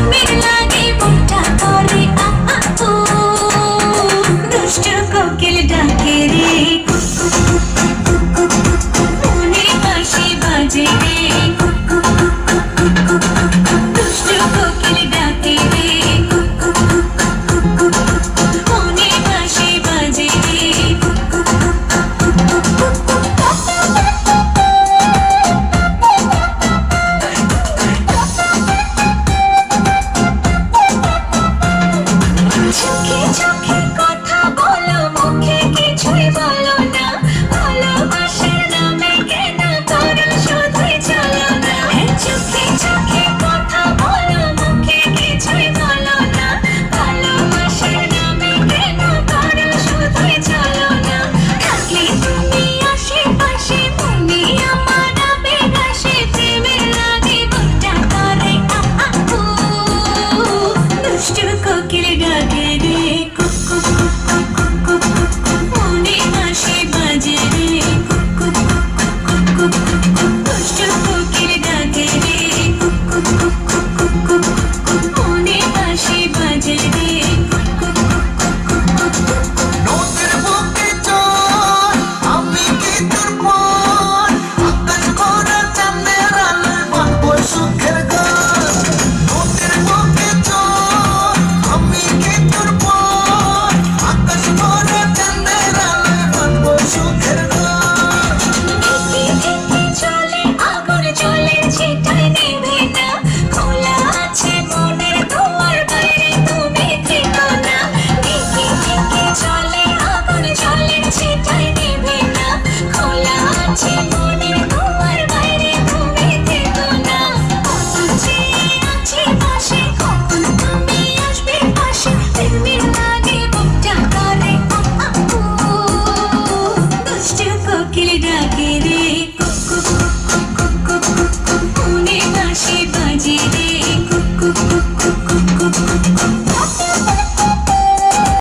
প্রেমের লাগে বুকটা করে আ আ ও দুষ্টু কোকিল ডাকে রে মনে বাঁশি বাজে রে দুষ্টু কোকিল ডাকে রে মনে বাঁশি বাজে রে চোখে চোখে কথা বলো মুখে কিছুই বলো না ভালোবাসার নামে কেন করো শুধুই চলো না চোখে চোখে কথা বলো মুখে কিছুই বলো না ভালোবাসার নামে কেন করো শুধুই চলো না থাকলে তুমি আশেপাশে মনে আমার আবেগ আসে প্রেমের লাগে বুকটা করে আ আ ও দুষ্টু কোকিল ডাকে রে মনে বাঁশি বাজে রে দুষ্টু কোকিল ডাকে রে মনে বাঁশি বাজে রে নদীর বুকে চল আমি কি তোর মন আকাশ ভরা চাঁদের আলোয় বাঁধবো সুখের গান নদীর বুকে চল আমি কি তোর মন আকাশ ভরা চাঁদের আলোয় বাঁধবো সুখের গান একে একে চলে আগুন জ্বলে সেটাই নেভে না খোলা আছে মনের দুয়ার বাইরে তুমি থেকো না একে একে চলে আগুন জ্বলে সেটাই নেভে না খোলা আছে মনের দুয়ার বাইরে তুমি থেকো না কখন চেয়ে আছি পাশে কখন তুমি আসবে পাশে প্রেমের লাগে বুকটা করে আ আ ও দুষ্টু কোকিল ডাকে রে